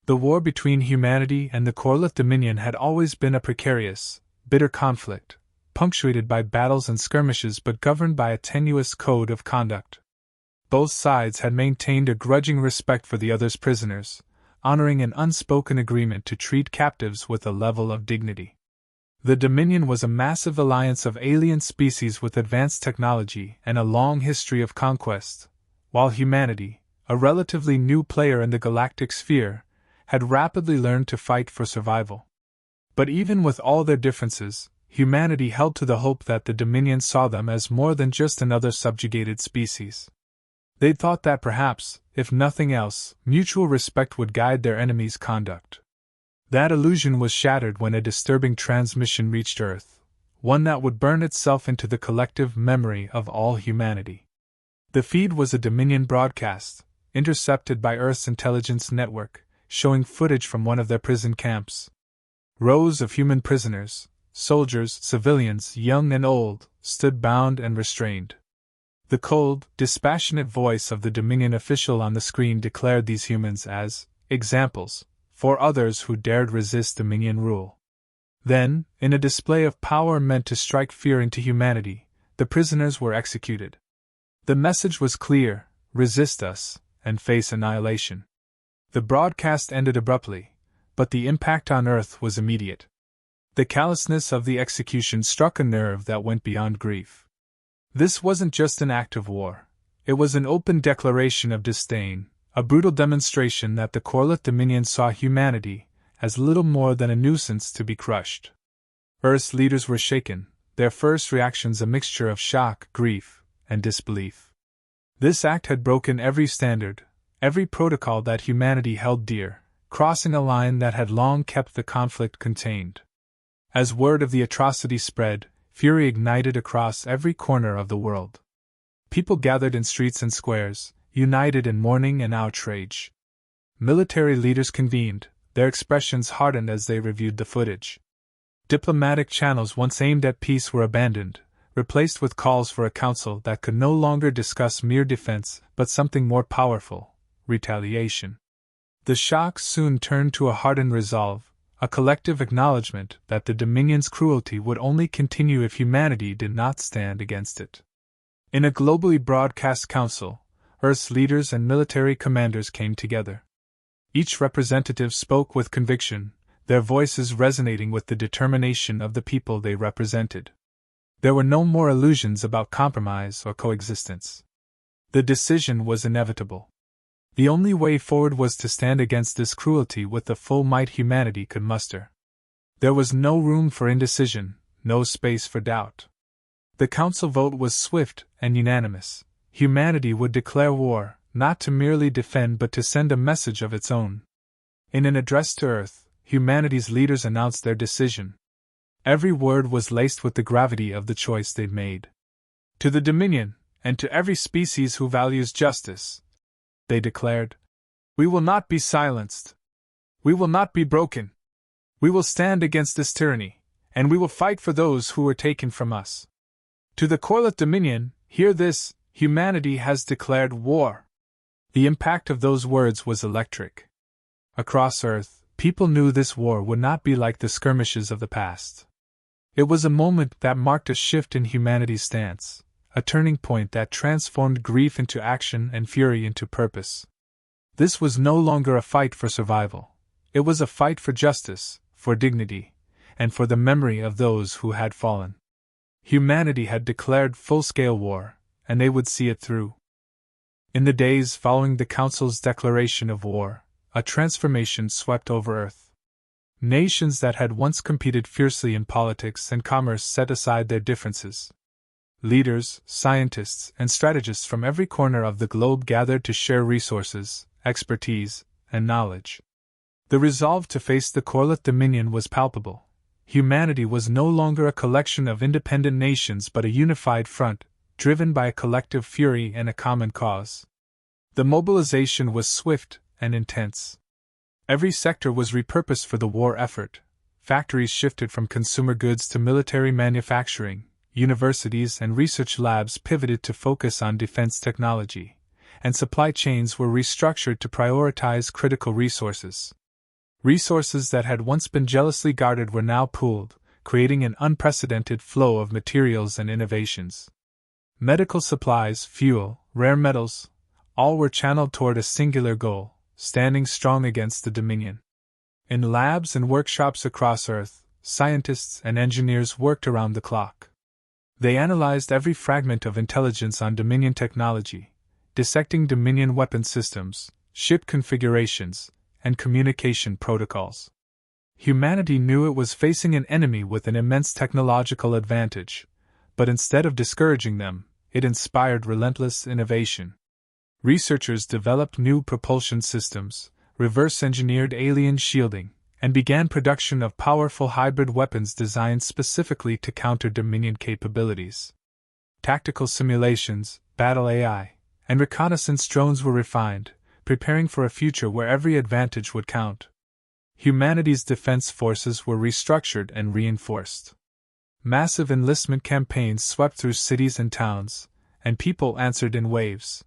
The war between humanity and the Corlith Dominion had always been a precarious, bitter conflict, punctuated by battles and skirmishes but governed by a tenuous code of conduct. Both sides had maintained a grudging respect for the other's prisoners, honoring an unspoken agreement to treat captives with a level of dignity. The Dominion was a massive alliance of alien species with advanced technology and a long history of conquest, while humanity, a relatively new player in the galactic sphere, had rapidly learned to fight for survival. But even with all their differences, humanity held to the hope that the Dominion saw them as more than just another subjugated species. They thought that perhaps, if nothing else, mutual respect would guide their enemies' conduct. That illusion was shattered when a disturbing transmission reached Earth, one that would burn itself into the collective memory of all humanity. The feed was a Dominion broadcast, intercepted by Earth's intelligence network, showing footage from one of their prison camps. Rows of human prisoners, soldiers, civilians, young and old, stood bound and restrained. The cold, dispassionate voice of the Dominion official on the screen declared these humans as examples for others who dared resist Dominion rule. Then, in a display of power meant to strike fear into humanity, the prisoners were executed. The message was clear: resist us, and face annihilation. The broadcast ended abruptly, but the impact on Earth was immediate. The callousness of the execution struck a nerve that went beyond grief. This wasn't just an act of war. It was an open declaration of disdain, a brutal demonstration that the Corlith Dominion saw humanity as little more than a nuisance to be crushed. Earth's leaders were shaken, their first reactions a mixture of shock, grief, and disbelief. This act had broken every standard, every protocol that humanity held dear, crossing a line that had long kept the conflict contained. As word of the atrocity spread, fury ignited across every corner of the world. People gathered in streets and squares, united in mourning and outrage. Military leaders convened, their expressions hardened as they reviewed the footage. Diplomatic channels once aimed at peace were abandoned, replaced with calls for a council that could no longer discuss mere defense but something more powerful: retaliation. The shock soon turned to a hardened resolve, a collective acknowledgement that the Dominion's cruelty would only continue if humanity did not stand against it. In a globally broadcast council, Earth's leaders and military commanders came together. Each representative spoke with conviction, their voices resonating with the determination of the people they represented. There were no more illusions about compromise or coexistence. The decision was inevitable. The only way forward was to stand against this cruelty with the full might humanity could muster. There was no room for indecision, no space for doubt. The council vote was swift and unanimous. Humanity would declare war, not to merely defend but to send a message of its own. In an address to Earth, humanity's leaders announced their decision. Every word was laced with the gravity of the choice they'd made. To the Dominion, and to every species who values justice, they declared, we will not be silenced. We will not be broken. We will stand against this tyranny, and we will fight for those who were taken from us. To the Corlith Dominion, hear this: humanity has declared war. The impact of those words was electric. Across Earth, people knew this war would not be like the skirmishes of the past. It was a moment that marked a shift in humanity's stance, a turning point that transformed grief into action and fury into purpose. This was no longer a fight for survival. It was a fight for justice, for dignity, and for the memory of those who had fallen. Humanity had declared full-scale war, and they would see it through. In the days following the Council's declaration of war, a transformation swept over Earth. Nations that had once competed fiercely in politics and commerce set aside their differences. Leaders, scientists, and strategists from every corner of the globe gathered to share resources, expertise, and knowledge. The resolve to face the Corlith Dominion was palpable. Humanity was no longer a collection of independent nations but a unified front, driven by a collective fury and a common cause. The mobilization was swift and intense. Every sector was repurposed for the war effort. Factories shifted from consumer goods to military manufacturing. Universities and research labs pivoted to focus on defense technology, and supply chains were restructured to prioritize critical resources. Resources that had once been jealously guarded were now pooled, creating an unprecedented flow of materials and innovations. Medical supplies, fuel, rare metals, all were channeled toward a singular goal, standing strong against the Dominion. In labs and workshops across Earth, scientists and engineers worked around the clock. They analyzed every fragment of intelligence on Dominion technology, dissecting Dominion weapon systems, ship configurations, and communication protocols. Humanity knew it was facing an enemy with an immense technological advantage, but instead of discouraging them, it inspired relentless innovation. Researchers developed new propulsion systems, reverse-engineered alien shielding, and began production of powerful hybrid weapons designed specifically to counter Dominion capabilities. Tactical simulations, battle AI, and reconnaissance drones were refined, preparing for a future where every advantage would count. Humanity's defense forces were restructured and reinforced. Massive enlistment campaigns swept through cities and towns, and people answered in waves.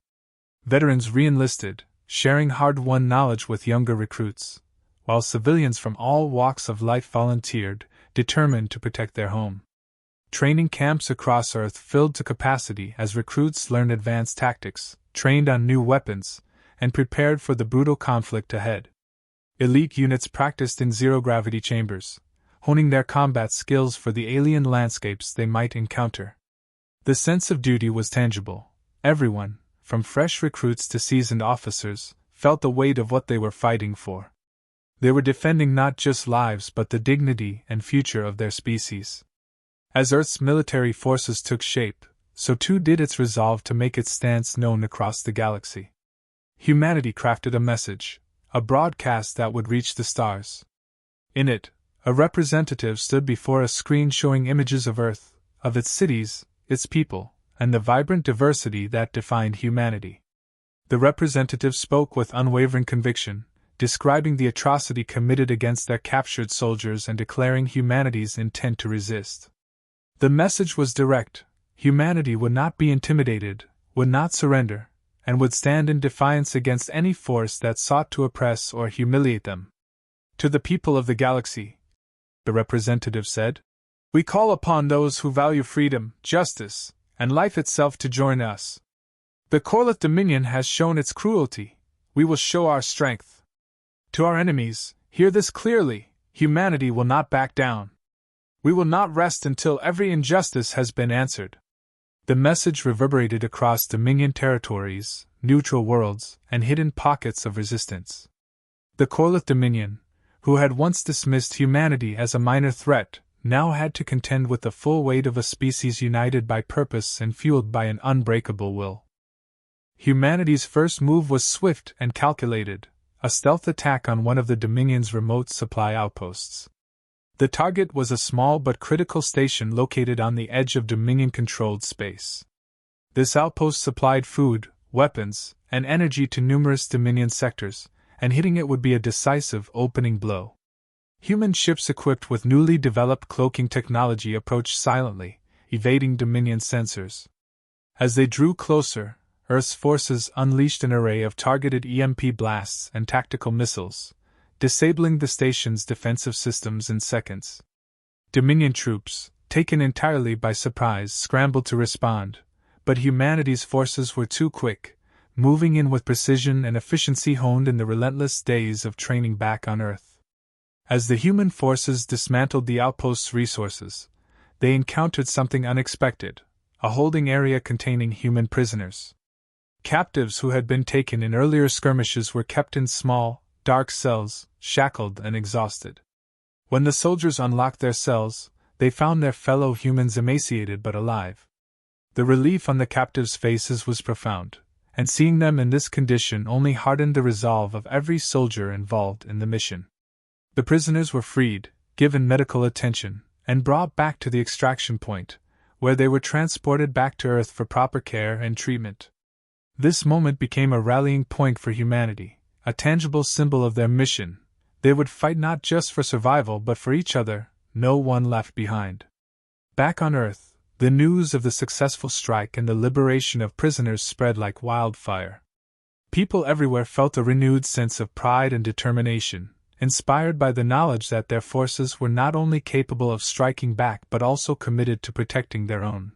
Veterans re-enlisted, sharing hard-won knowledge with younger recruits, while civilians from all walks of life volunteered, determined to protect their home. Training camps across Earth filled to capacity as recruits learned advanced tactics, trained on new weapons, and prepared for the brutal conflict ahead. Elite units practiced in zero-gravity chambers, honing their combat skills for the alien landscapes they might encounter. The sense of duty was tangible. Everyone, from fresh recruits to seasoned officers, felt the weight of what they were fighting for. They were defending not just lives but the dignity and future of their species. As Earth's military forces took shape, so too did its resolve to make its stance known across the galaxy. Humanity crafted a message, a broadcast that would reach the stars. In it, a representative stood before a screen showing images of Earth, of its cities, its people, and the vibrant diversity that defined humanity. The representative spoke with unwavering conviction, describing the atrocity committed against their captured soldiers and declaring humanity's intent to resist. The message was direct: humanity would not be intimidated, would not surrender, and would stand in defiance against any force that sought to oppress or humiliate them. To the people of the galaxy, the representative said, we call upon those who value freedom, justice, and life itself to join us. The Corlith Dominion has shown its cruelty. We will show our strength. To our enemies, hear this clearly: humanity will not back down. We will not rest until every injustice has been answered. The message reverberated across Dominion territories, neutral worlds, and hidden pockets of resistance. The Corlith Dominion, who had once dismissed humanity as a minor threat, now had to contend with the full weight of a species united by purpose and fueled by an unbreakable will. Humanity's first move was swift and calculated, a stealth attack on one of the Dominion's remote supply outposts. The target was a small but critical station located on the edge of Dominion-controlled space. This outpost supplied food, weapons, and energy to numerous Dominion sectors, and hitting it would be a decisive opening blow. Human ships equipped with newly developed cloaking technology approached silently, evading Dominion sensors. As they drew closer, Earth's forces unleashed an array of targeted EMP blasts and tactical missiles, disabling the station's defensive systems in seconds. Dominion troops, taken entirely by surprise, scrambled to respond, but humanity's forces were too quick, moving in with precision and efficiency honed in the relentless days of training back on Earth. As the human forces dismantled the outpost's resources, they encountered something unexpected: a holding area containing human prisoners. Captives who had been taken in earlier skirmishes were kept in small, dark cells, shackled and exhausted. When the soldiers unlocked their cells, they found their fellow humans emaciated but alive. The relief on the captives' faces was profound, and seeing them in this condition only hardened the resolve of every soldier involved in the mission. The prisoners were freed, given medical attention, and brought back to the extraction point, where they were transported back to Earth for proper care and treatment. This moment became a rallying point for humanity, a tangible symbol of their mission. They would fight not just for survival but for each other, no one left behind. Back on Earth, the news of the successful strike and the liberation of prisoners spread like wildfire. People everywhere felt a renewed sense of pride and determination, inspired by the knowledge that their forces were not only capable of striking back but also committed to protecting their own.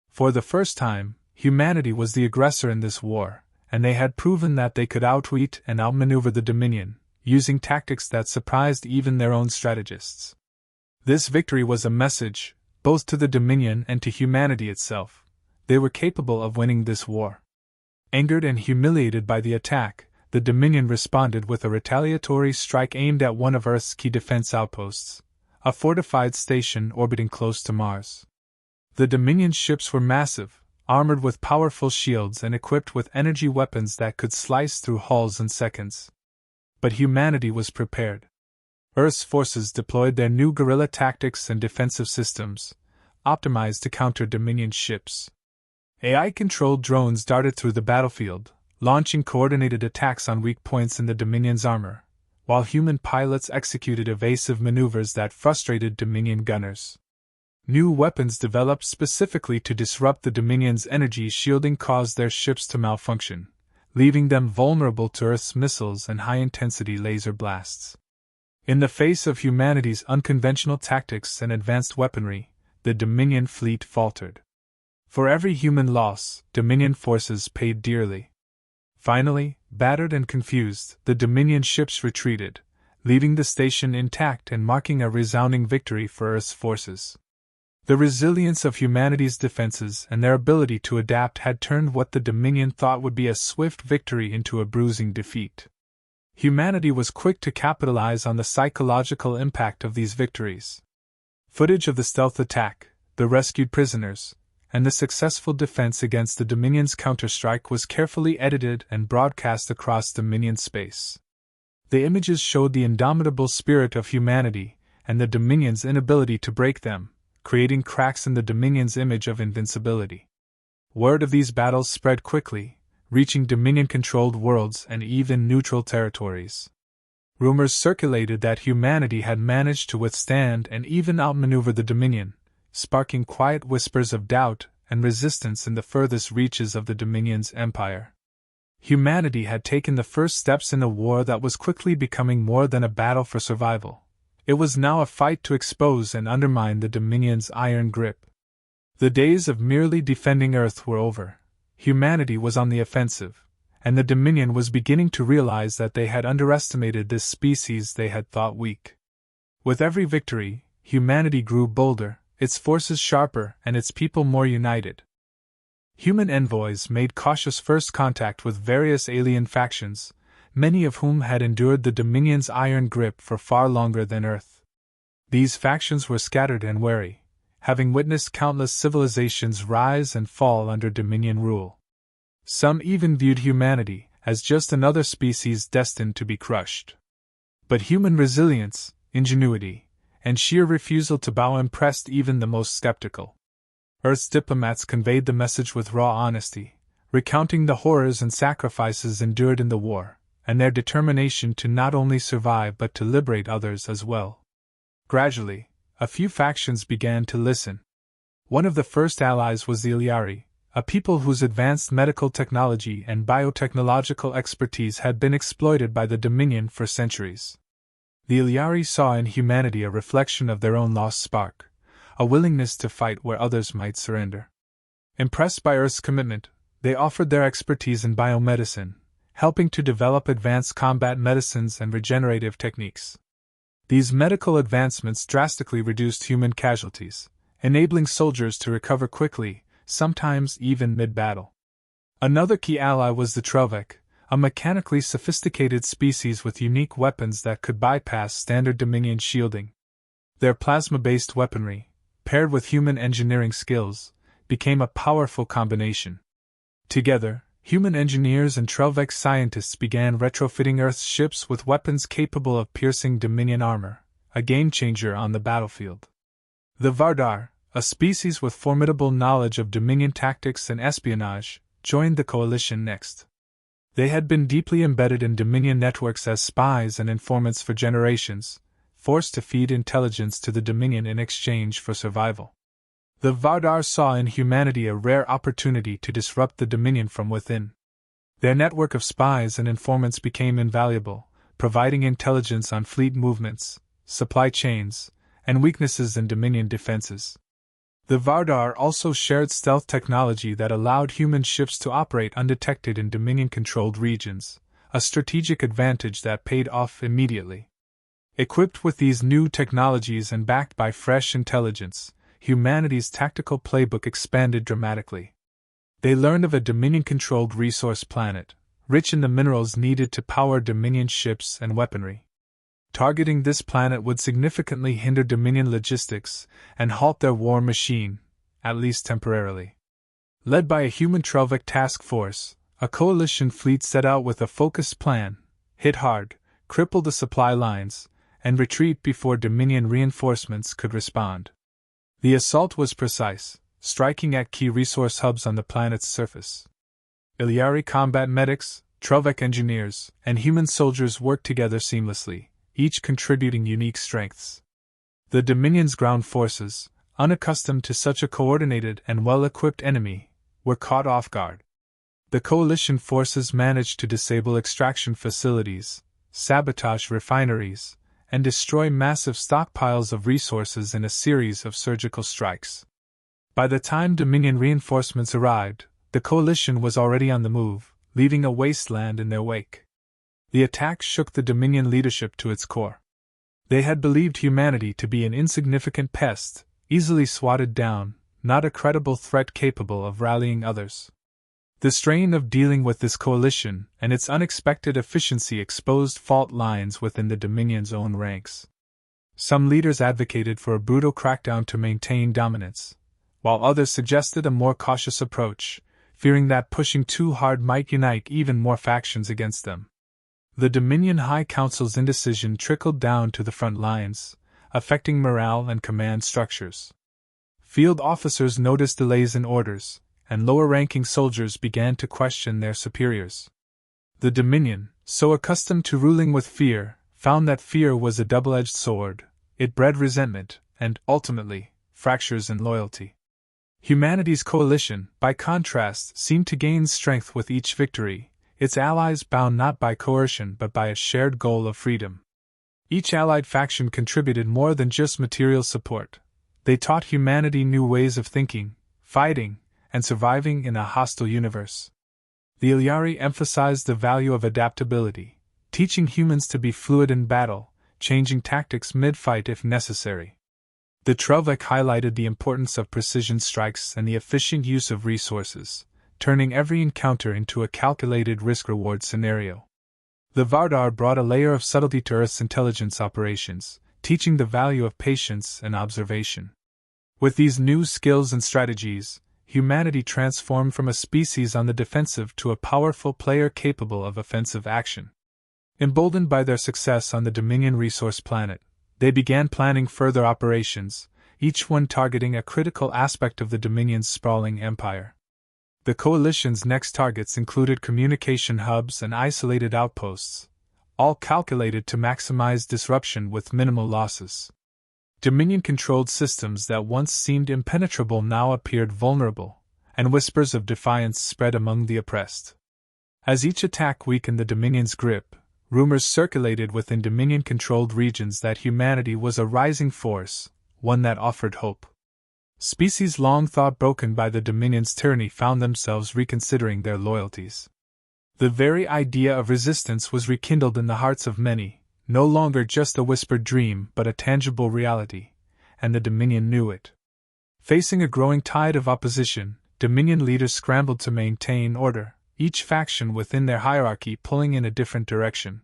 For the first time, humanity was the aggressor in this war, and they had proven that they could outwit and outmaneuver the Dominion, using tactics that surprised even their own strategists. This victory was a message, both to the Dominion and to humanity itself. They were capable of winning this war. Angered and humiliated by the attack, the Dominion responded with a retaliatory strike aimed at one of Earth's key defense outposts, a fortified station orbiting close to Mars. The Dominion ships were massive, armored with powerful shields and equipped with energy weapons that could slice through hulls in seconds. But humanity was prepared. Earth's forces deployed their new guerrilla tactics and defensive systems, optimized to counter Dominion ships. AI-controlled drones darted through the battlefield, launching coordinated attacks on weak points in the Dominion's armor, while human pilots executed evasive maneuvers that frustrated Dominion gunners. New weapons developed specifically to disrupt the Dominion's energy shielding caused their ships to malfunction, leaving them vulnerable to Earth's missiles and high-intensity laser blasts. In the face of humanity's unconventional tactics and advanced weaponry, the Dominion fleet faltered. For every human loss, Dominion forces paid dearly. Finally, battered and confused, the Dominion ships retreated, leaving the station intact and marking a resounding victory for Earth's forces. The resilience of humanity's defenses and their ability to adapt had turned what the Dominion thought would be a swift victory into a bruising defeat. Humanity was quick to capitalize on the psychological impact of these victories. Footage of the stealth attack, the rescued prisoners, and the successful defense against the Dominion's counterstrike was carefully edited and broadcast across Dominion space. The images showed the indomitable spirit of humanity and the Dominion's inability to break them, creating cracks in the Dominion's image of invincibility. Word of these battles spread quickly, reaching Dominion-controlled worlds and even neutral territories. Rumors circulated that humanity had managed to withstand and even outmaneuver the Dominion, sparking quiet whispers of doubt and resistance in the furthest reaches of the Dominion's empire. Humanity had taken the first steps in a war that was quickly becoming more than a battle for survival. It was now a fight to expose and undermine the Dominion's iron grip. The days of merely defending Earth were over. Humanity was on the offensive, and the Dominion was beginning to realize that they had underestimated this species they had thought weak. With every victory, humanity grew bolder, its forces sharper and its people more united. Human envoys made cautious first contact with various alien factions, many of whom had endured the Dominion's iron grip for far longer than Earth. These factions were scattered and wary, having witnessed countless civilizations rise and fall under Dominion rule. Some even viewed humanity as just another species destined to be crushed. But human resilience, ingenuity, and sheer refusal to bow impressed even the most skeptical. Earth's diplomats conveyed the message with raw honesty, recounting the horrors and sacrifices endured in the war, and their determination to not only survive but to liberate others as well. Gradually, a few factions began to listen. One of the first allies was the Iliari, a people whose advanced medical technology and biotechnological expertise had been exploited by the Dominion for centuries. The Iliari saw in humanity a reflection of their own lost spark, a willingness to fight where others might surrender. Impressed by Earth's commitment, they offered their expertise in biomedicine, helping to develop advanced combat medicines and regenerative techniques. These medical advancements drastically reduced human casualties, enabling soldiers to recover quickly, sometimes even mid-battle. Another key ally was the Trelvec, a mechanically sophisticated species with unique weapons that could bypass standard Dominion shielding. Their plasma-based weaponry, paired with human engineering skills, became a powerful combination. Together, human engineers and Trelvec scientists began retrofitting Earth's ships with weapons capable of piercing Dominion armor, a game-changer on the battlefield. The Vardar, a species with formidable knowledge of Dominion tactics and espionage, joined the coalition next. They had been deeply embedded in Dominion networks as spies and informants for generations, forced to feed intelligence to the Dominion in exchange for survival. The Vardar saw in humanity a rare opportunity to disrupt the Dominion from within. Their network of spies and informants became invaluable, providing intelligence on fleet movements, supply chains, and weaknesses in Dominion defenses. The Vardar also shared stealth technology that allowed human ships to operate undetected in Dominion-controlled regions, a strategic advantage that paid off immediately. Equipped with these new technologies and backed by fresh intelligence, humanity's tactical playbook expanded dramatically. They learned of a Dominion-controlled resource planet, rich in the minerals needed to power Dominion ships and weaponry. Targeting this planet would significantly hinder Dominion logistics and halt their war machine, at least temporarily. Led by a human Trelvik task force, a coalition fleet set out with a focused plan: hit hard, cripple the supply lines, and retreat before Dominion reinforcements could respond. The assault was precise, striking at key resource hubs on the planet's surface. Ilyari combat medics, Trelvik engineers, and human soldiers worked together seamlessly, each contributing unique strengths. The Dominion's ground forces, unaccustomed to such a coordinated and well-equipped enemy, were caught off guard. The coalition forces managed to disable extraction facilities, sabotage refineries, and destroy massive stockpiles of resources in a series of surgical strikes. By the time Dominion reinforcements arrived, the coalition was already on the move, leaving a wasteland in their wake. The attack shook the Dominion leadership to its core. They had believed humanity to be an insignificant pest, easily swatted down, not a credible threat capable of rallying others. The strain of dealing with this coalition and its unexpected efficiency exposed fault lines within the Dominion's own ranks. Some leaders advocated for a brutal crackdown to maintain dominance, while others suggested a more cautious approach, fearing that pushing too hard might unite even more factions against them. The Dominion High Council's indecision trickled down to the front lines, affecting morale and command structures. Field officers noticed delays in orders, and lower-ranking soldiers began to question their superiors. The Dominion, so accustomed to ruling with fear, found that fear was a double-edged sword. It bred resentment, and, ultimately, fractures in loyalty. Humanity's coalition, by contrast, seemed to gain strength with each victory, its allies bound not by coercion but by a shared goal of freedom. Each allied faction contributed more than just material support. They taught humanity new ways of thinking, fighting, and surviving in a hostile universe. The Ilyari emphasized the value of adaptability, teaching humans to be fluid in battle, changing tactics mid-fight if necessary. The Trelvik highlighted the importance of precision strikes and the efficient use of resources, turning every encounter into a calculated risk-reward scenario. The Vardar brought a layer of subtlety to Earth's intelligence operations, teaching the value of patience and observation. With these new skills and strategies, humanity transformed from a species on the defensive to a powerful player capable of offensive action. Emboldened by their success on the Dominion resource planet, they began planning further operations, each one targeting a critical aspect of the Dominion's sprawling empire. The coalition's next targets included communication hubs and isolated outposts, all calculated to maximize disruption with minimal losses. Dominion-controlled systems that once seemed impenetrable now appeared vulnerable, and whispers of defiance spread among the oppressed. As each attack weakened the Dominion's grip, rumors circulated within Dominion-controlled regions that humanity was a rising force, one that offered hope. Species long thought broken by the Dominion's tyranny found themselves reconsidering their loyalties. The very idea of resistance was rekindled in the hearts of many, no longer just a whispered dream but a tangible reality, and the Dominion knew it. Facing a growing tide of opposition, Dominion leaders scrambled to maintain order, each faction within their hierarchy pulling in a different direction.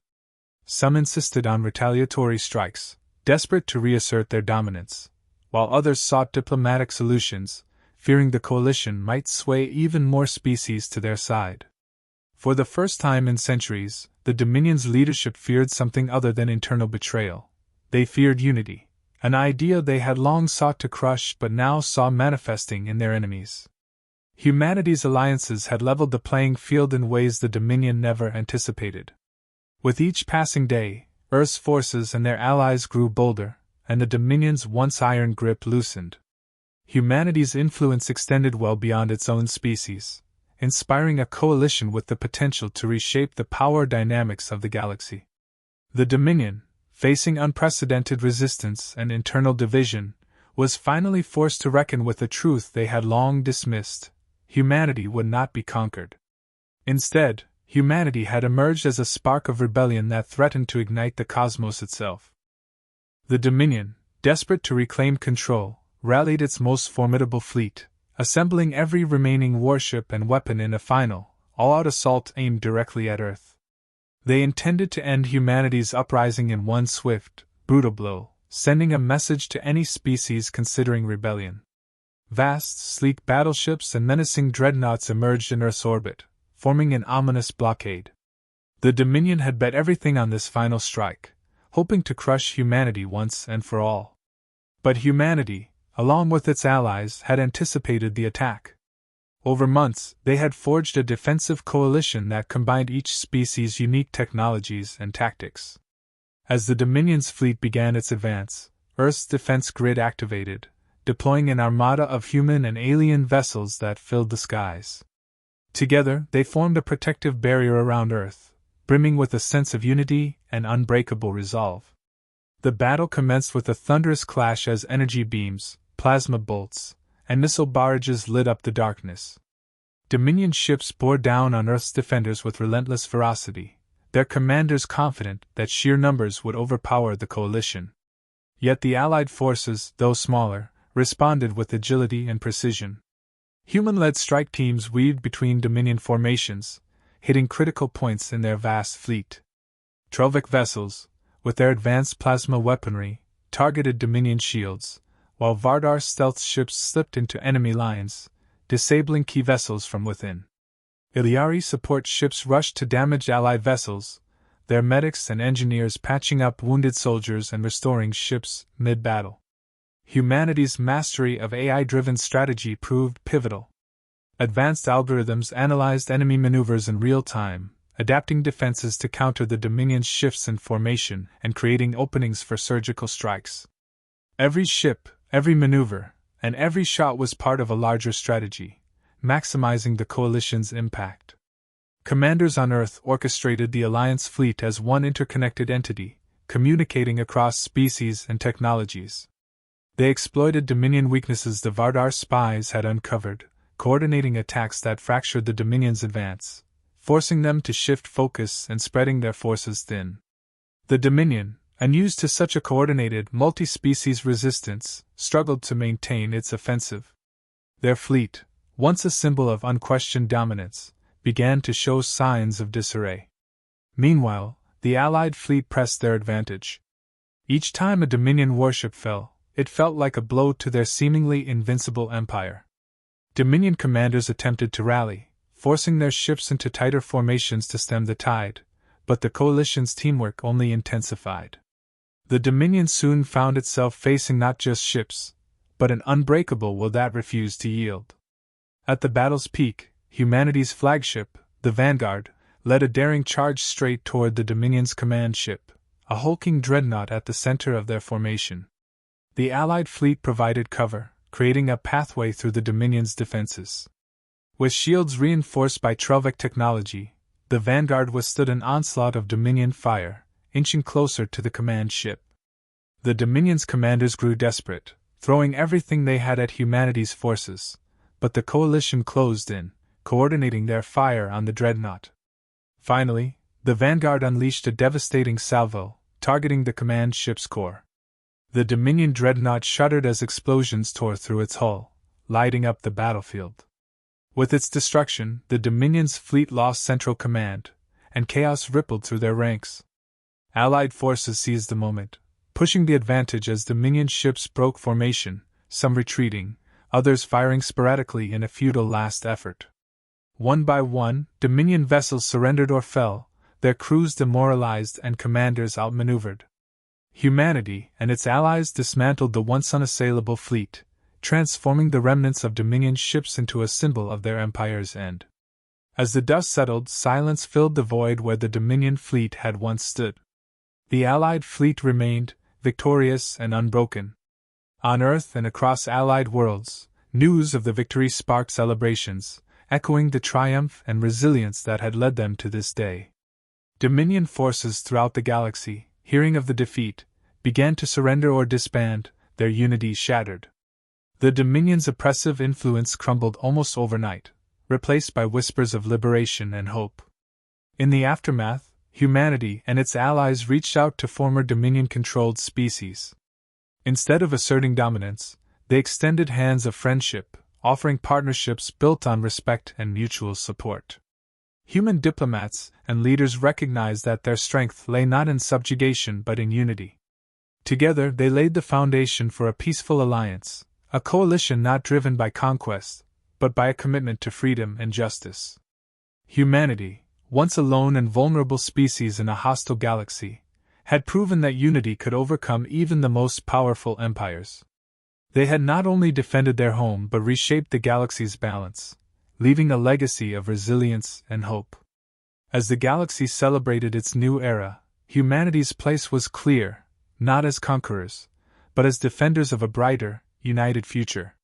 Some insisted on retaliatory strikes, desperate to reassert their dominance, while others sought diplomatic solutions, fearing the coalition might sway even more species to their side. For the first time in centuries, the Dominion's leadership feared something other than internal betrayal. They feared unity, an idea they had long sought to crush but now saw manifesting in their enemies. Humanity's alliances had leveled the playing field in ways the Dominion never anticipated. With each passing day, Earth's forces and their allies grew bolder, and the Dominion's once iron grip loosened. Humanity's influence extended well beyond its own species, inspiring a coalition with the potential to reshape the power dynamics of the galaxy. The Dominion, facing unprecedented resistance and internal division, was finally forced to reckon with a truth they had long dismissed: humanity would not be conquered. Instead, humanity had emerged as a spark of rebellion that threatened to ignite the cosmos itself. The Dominion, desperate to reclaim control, rallied its most formidable fleet, assembling every remaining warship and weapon in a final, all-out assault aimed directly at Earth. They intended to end humanity's uprising in one swift, brutal blow, sending a message to any species considering rebellion. Vast, sleek battleships and menacing dreadnoughts emerged in Earth's orbit, forming an ominous blockade. The Dominion had bet everything on this final strike, hoping to crush humanity once and for all. But humanity, along with its allies, had anticipated the attack. Over months, they had forged a defensive coalition that combined each species' unique technologies and tactics. As the Dominion's fleet began its advance, Earth's defense grid activated, deploying an armada of human and alien vessels that filled the skies. Together, they formed a protective barrier around Earth, brimming with a sense of unity and unbreakable resolve. The battle commenced with a thunderous clash as energy beams, plasma bolts, and missile barrages lit up the darkness. Dominion ships bore down on Earth's defenders with relentless ferocity, their commanders confident that sheer numbers would overpower the coalition. Yet the Allied forces, though smaller, responded with agility and precision. Human-led strike teams weaved between Dominion formations, hitting critical points in their vast fleet. Trelvic vessels, with their advanced plasma weaponry, targeted Dominion shields, while Vardar stealth ships slipped into enemy lines, disabling key vessels from within. Iliari support ships rushed to damage Allied vessels, their medics and engineers patching up wounded soldiers and restoring ships mid-battle. Humanity's mastery of AI-driven strategy proved pivotal. Advanced algorithms analyzed enemy maneuvers in real time, adapting defenses to counter the Dominion's shifts in formation and creating openings for surgical strikes. Every ship, every maneuver, and every shot was part of a larger strategy, maximizing the coalition's impact. Commanders on Earth orchestrated the Alliance fleet as one interconnected entity, communicating across species and technologies. They exploited Dominion weaknesses the Vardar spies had uncovered, coordinating attacks that fractured the Dominion's advance, forcing them to shift focus and spreading their forces thin. The Dominion, unused to such a coordinated multi-species resistance, struggled to maintain its offensive. Their fleet, once a symbol of unquestioned dominance, began to show signs of disarray. Meanwhile, the Allied fleet pressed their advantage. Each time a Dominion warship fell, it felt like a blow to their seemingly invincible empire. Dominion commanders attempted to rally, forcing their ships into tighter formations to stem the tide, but the coalition's teamwork only intensified. The Dominion soon found itself facing not just ships, but an unbreakable will that refused to yield. At the battle's peak, humanity's flagship, the Vanguard, led a daring charge straight toward the Dominion's command ship, a hulking dreadnought at the center of their formation. The Allied fleet provided cover, creating a pathway through the Dominion's defenses. With shields reinforced by Trelvic technology, the Vanguard withstood an onslaught of Dominion fire, inching closer to the command ship. The Dominion's commanders grew desperate, throwing everything they had at humanity's forces, but the coalition closed in, coordinating their fire on the dreadnought. Finally, the Vanguard unleashed a devastating salvo, targeting the command ship's core. The Dominion dreadnought shuddered as explosions tore through its hull, lighting up the battlefield. With its destruction, the Dominion's fleet lost central command, and chaos rippled through their ranks. Allied forces seized the moment, pushing the advantage as Dominion ships broke formation, some retreating, others firing sporadically in a futile last effort. One by one, Dominion vessels surrendered or fell, their crews demoralized and commanders outmaneuvered. Humanity and its allies dismantled the once unassailable fleet, transforming the remnants of Dominion ships into a symbol of their empire's end. As the dust settled, silence filled the void where the Dominion fleet had once stood. The Allied fleet remained, victorious and unbroken. On Earth and across Allied worlds, news of the victory sparked celebrations, echoing the triumph and resilience that had led them to this day. Dominion forces throughout the galaxy, hearing of the defeat, began to surrender or disband, their unity shattered. The Dominion's oppressive influence crumbled almost overnight, replaced by whispers of liberation and hope. In the aftermath, humanity and its allies reached out to former Dominion-controlled species. Instead of asserting dominance, they extended hands of friendship, offering partnerships built on respect and mutual support. Human diplomats and leaders recognized that their strength lay not in subjugation but in unity. Together they laid the foundation for a peaceful alliance, a coalition not driven by conquest, but by a commitment to freedom and justice. Humanity, once a lone and vulnerable species in a hostile galaxy, had proven that unity could overcome even the most powerful empires. They had not only defended their home but reshaped the galaxy's balance, leaving a legacy of resilience and hope. As the galaxy celebrated its new era, humanity's place was clear, not as conquerors, but as defenders of a brighter, united future.